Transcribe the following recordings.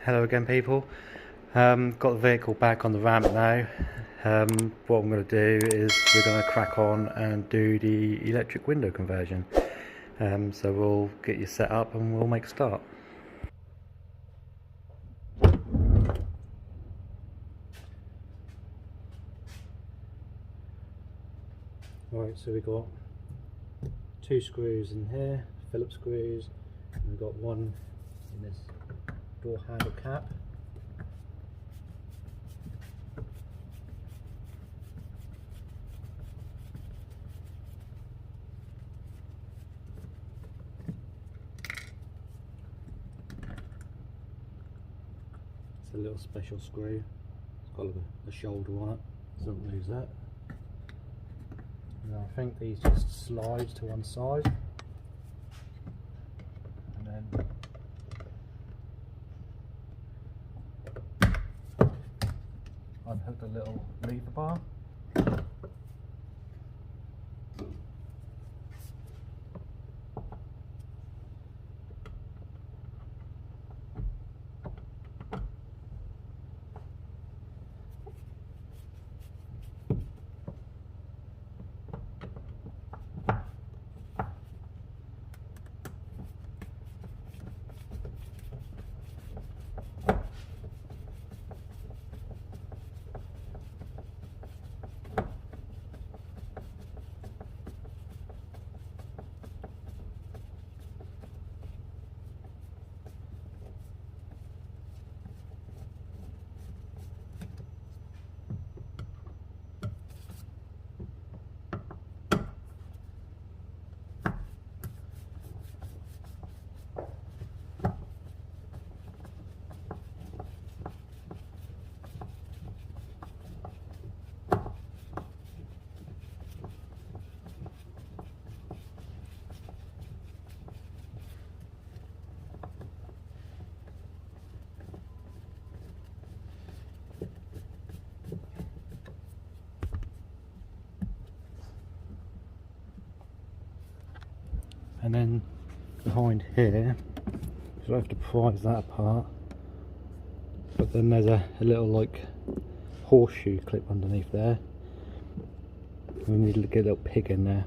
Hello again, people. Got the vehicle back on the ramp now. What I'm going to do is we're going to crack on and do the electric window conversion. So we'll get you set up and we'll make a start. Right, so we've got 2 screws in here, Phillips screws, and we've got one in this door handle cap. It's a little special screw. It's got a shoulder on it, so don't lose that. And I think these just slide to one side, and then I've hooked a little lever bar. And then behind here, so I have to prise that apart, but then there's a little like horseshoe clip underneath there. We need to get a little pig in there.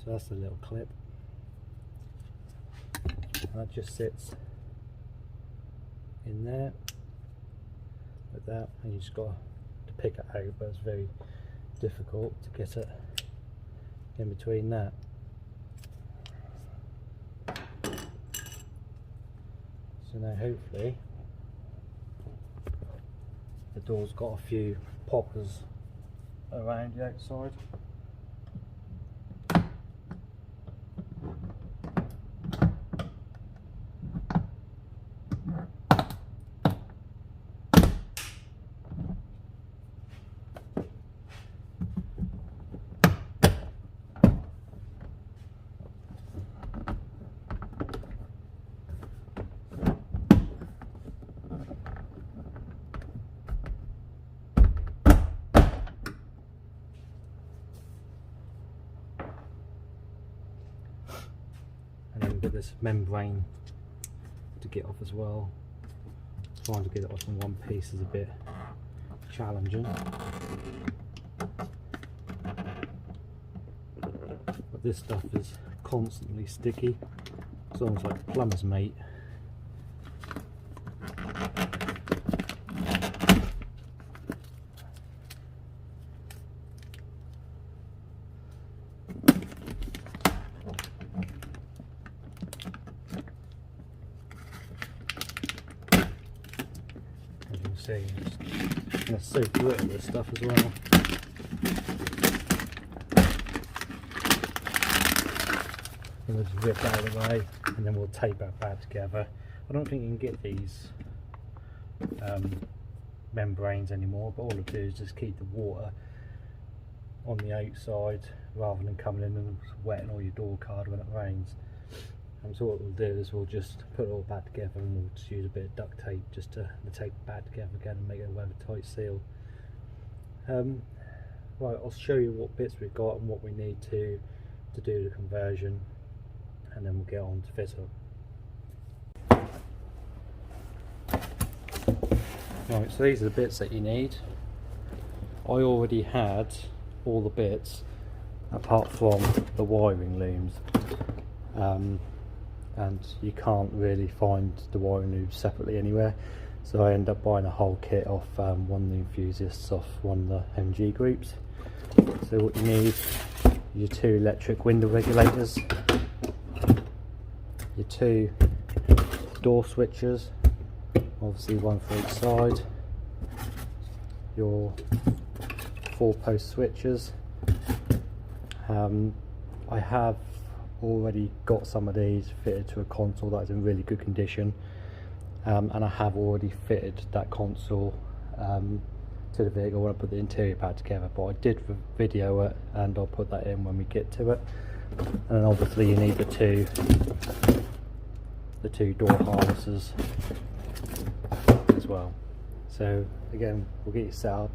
So that's the little clip. That just sits in there like that, and you just got to pick it out, but it's very difficult to get it in between that. So now hopefully the door's got a few poppers around the outside. And then get this membrane to get off as well. Trying to get it off in one piece is a bit challenging, but this stuff is constantly sticky. It's almost like a plumber's mate. See, and it's so gritty, this stuff as well. And we'll just rip out of the way, and then we'll tape our pad together. I don't think you can get these membranes anymore, but all I do is just keep the water on the outside rather than coming in and wetting all your door card when it rains. And so what we'll do is we'll just put it all back together, and we'll just use a bit of duct tape just to tape it back together again and make it a weather tight seal. Right, I'll show you what bits we've got and what we need to do the conversion, and then we'll get on to fit up. Right, so these are the bits that you need. I already had all the bits apart from the wiring looms. And you can't really find the wiring looms separately anywhere, so I end up buying a whole kit off one of the enthusiasts off one of the MG groups. So what you need, your 2 electric window regulators, your 2 door switches, obviously one for each side, your 4-post switches. I have already got some of these fitted to a console that is in really good condition, and I have already fitted that console to the vehicle when I put the interior pad together, but I did video it and I'll put that in when we get to it. And then obviously you need the two door harnesses as well. So again, we'll get you set up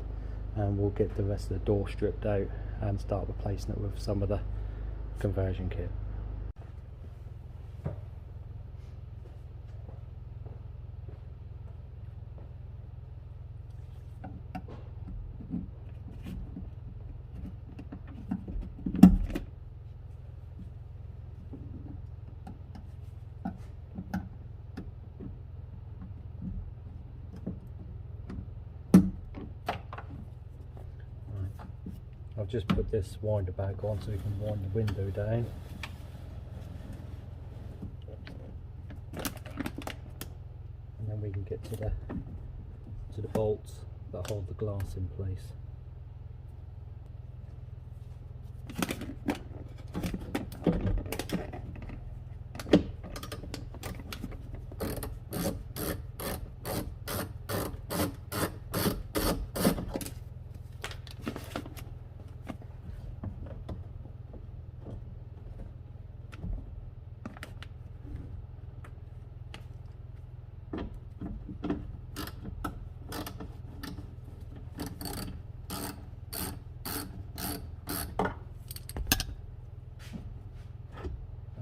and we'll get the rest of the door stripped out and start replacing it with some of the conversion kit. I've just put this winder back on so we can wind the window down. And then we can get to the bolts that hold the glass in place.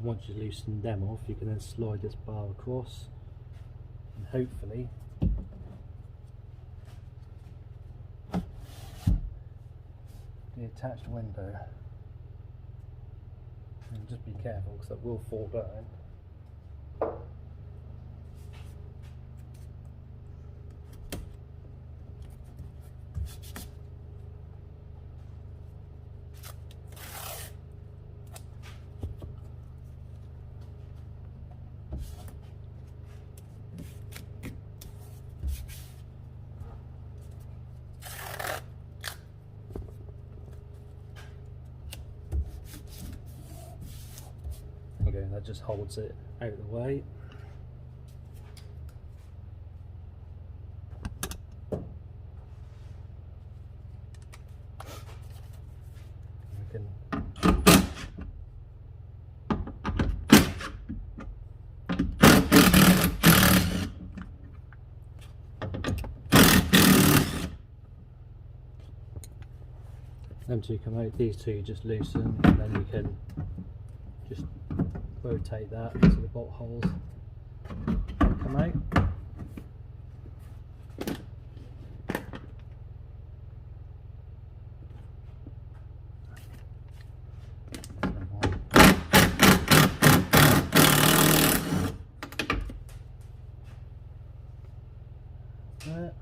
Once you loosen them off, you can then slide this bar across, and hopefully the attached window. And just be careful because that will fall down. and that just holds it out of the way. Them two come out, these two you just loosen, and then you can just rotate that so the bolt holes come out. There.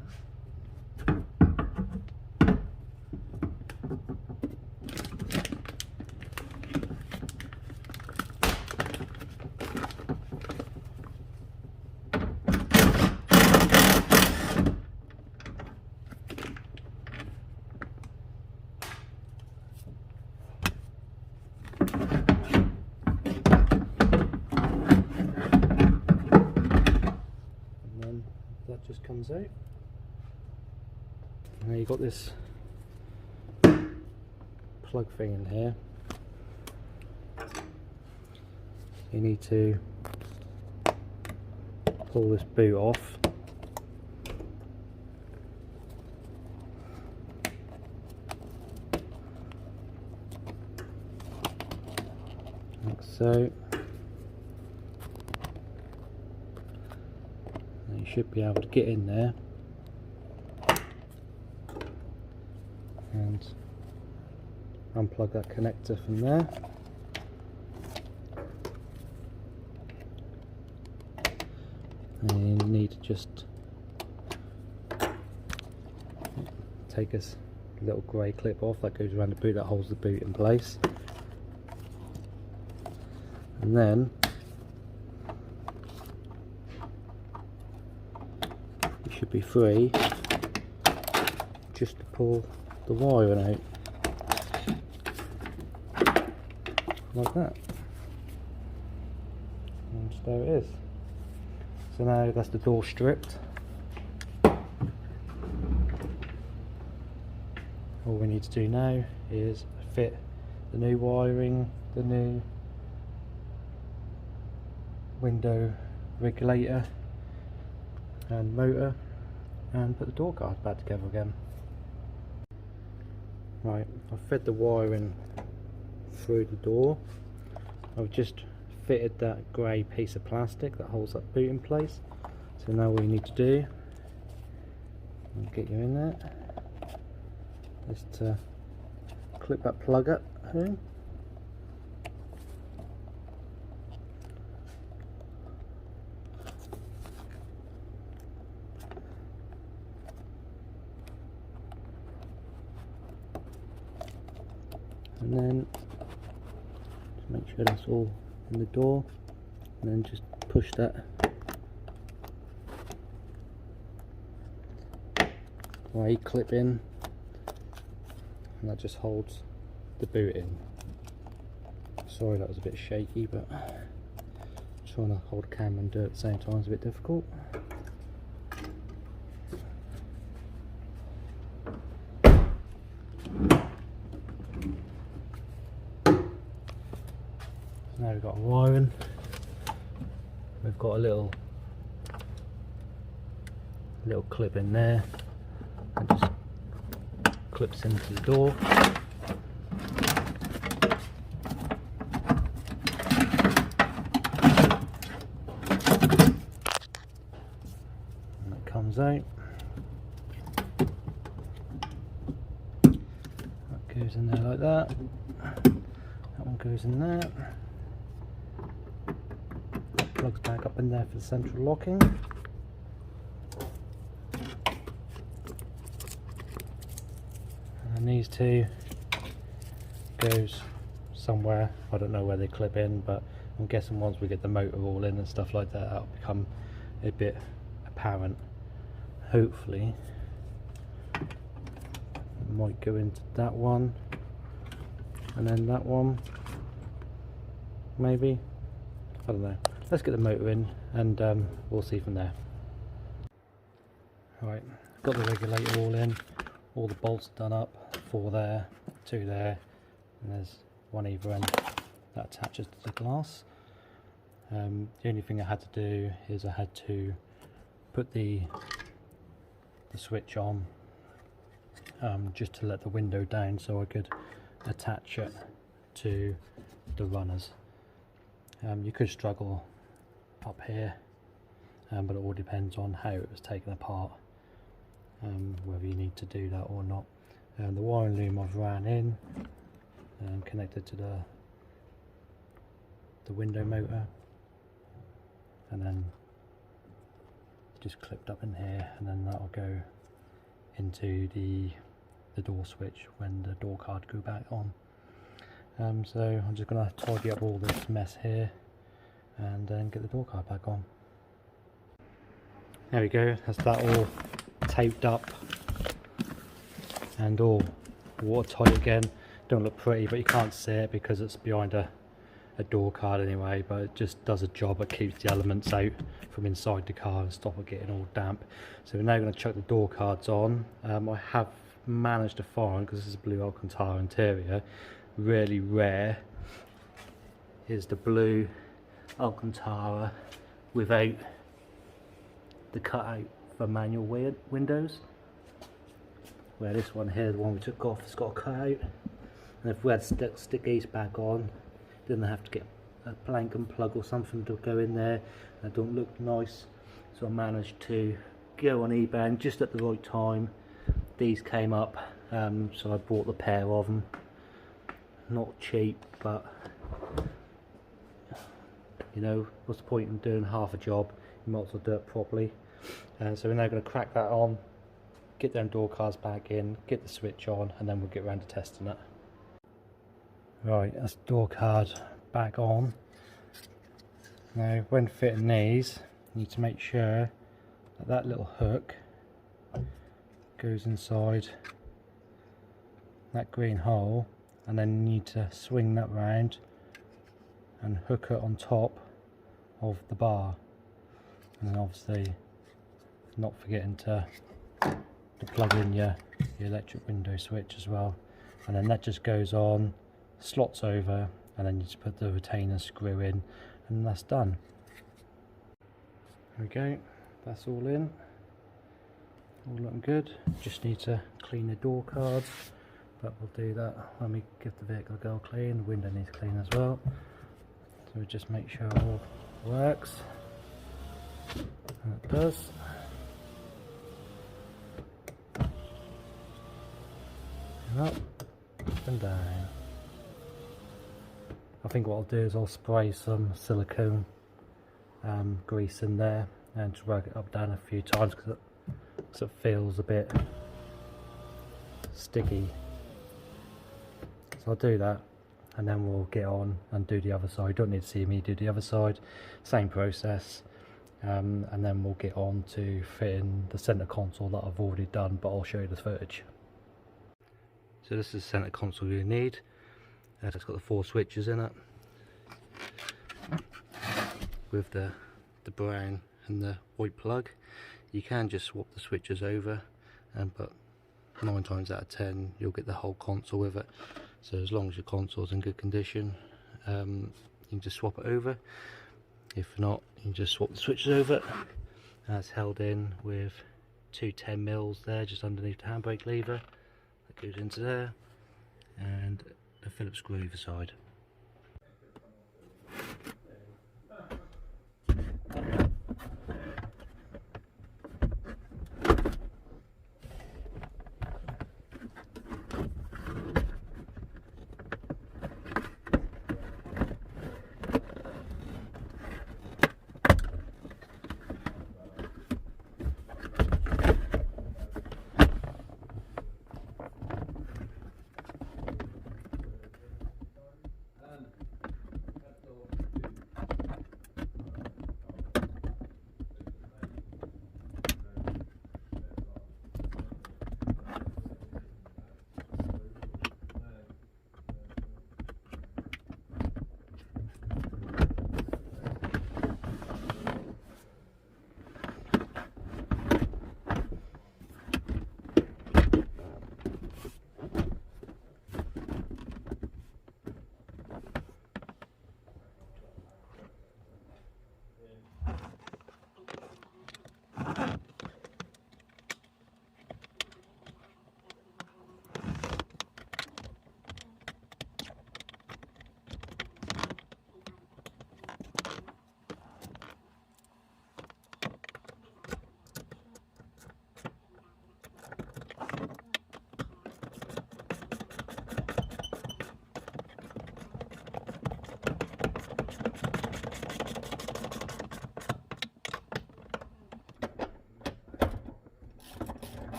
That just comes out. Now you've got this plug thing in here. You need to pull this boot off. Like so. You should be able to get in there and unplug that connector from there. And you need to just take this little grey clip off that goes around the boot that holds the boot in place, and then you should be free just to pull the wiring out like that, and there it is. So now that's the door stripped. All we need to do now is fit the new wiring, the new window regulator and motor, and put the door guard back together again. Right, I've fed the wiring through the door. I've just fitted that grey piece of plastic that holds that boot in place. So now all you need to do, I'll get you in there, is to clip that plug up here. And then just make sure that's all in the door, and then just push that away, clip in, and that just holds the boot in. Sorry that was a bit shaky, but trying to hold a camera and do it at the same time is a bit difficult. Now we've got a wiring, we've got a little clip in there and just clips into the door. And it comes out. That goes in there like that. That one goes in there. Plugs back up in there for the central locking. And these two goes somewhere, I don't know where they clip in, but I'm guessing once we get the motor all in and stuff like that, that'll become a bit apparent. Hopefully it might go into that one, and then that one maybe. don't know. Let's get the motor in and we'll see from there. Right, got the regulator all in, all the bolts done up, 4 there, 2 there, and there's one either end that attaches to the glass. The only thing I had to do is I had to put the switch on just to let the window down so I could attach it to the runners. You could struggle up here, but it all depends on how it was taken apart, whether you need to do that or not. The wiring loom I've ran in and connected to the window motor, and then just clipped up in here, and then that'll go into the door switch when the door card go back on. So I'm just going to tidy up all this mess here and then get the door card back on. There we go, that's that all taped up and all watertight again. Don't look pretty, but you can't see it because it's behind a door card anyway, but it just does a job. It keeps the elements out from inside the car and stop it getting all damp. So we're now going to chuck the door cards on. I have managed to find, because this is a blue Alcantara interior, really rare is the blue Alcantara without the cutout for manual windows, where this one here, the one we took off, has got a cutout, and if we had stick these back on, didn't have to get a plank and plug or something to go in there, and it don't look nice. So I managed to go on eBay, and just at the right time these came up, so I bought the pair of them. Not cheap, but you know, what's the point in doing half a job? You might as well do it properly. And so we're now going to crack that on, get them door cards back in, get the switch on, and then we'll get around to testing it. Right, that's door card back on. Now when fitting these, you need to make sure that that little hook goes inside that green hole, and then you need to swing that round and hook it on top of the bar, and then obviously not forgetting to plug in your electric window switch as well, and then that just goes on, slots over, and then you just put the retainer screw in, and that's done. There we go, that's all in, all looking good. Just need to clean the door cards, but we'll do that when we give the vehicle a go clean. The window needs clean as well, so we just make sure it all works, and it does. And up and down. I think what I'll do is I'll spray some silicone grease in there and just rub it up down a few times because it feels a bit sticky. So I'll do that, and then we'll get on and do the other side. You don't need to see me do the other side, same process, and then we'll get on to fitting the centre console that I've already done, but I'll show you the footage. So this is the centre console you need. It's got the 4 switches in it, with the brown and the white plug. You can just swap the switches over, but 9 times out of 10 you'll get the whole console with it. So as long as your console's in good condition, you can just swap it over. If not, you can just swap the switches over. That's held in with 2 10mm there just underneath the handbrake lever. That goes into there, and a Phillips screw either side.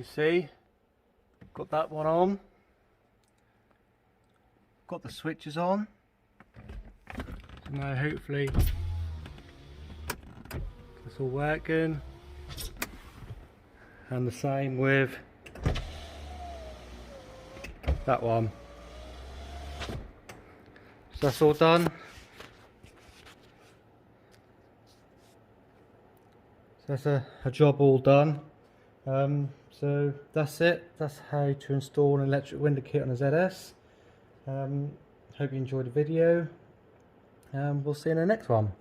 can see, got that one on, got the switches on, so now hopefully it's all working, and the same with that one. So that's all done. So that's a job all done. So that's it. That's how to install an electric window kit on a ZS. Hope you enjoyed the video. We'll see you in the next one.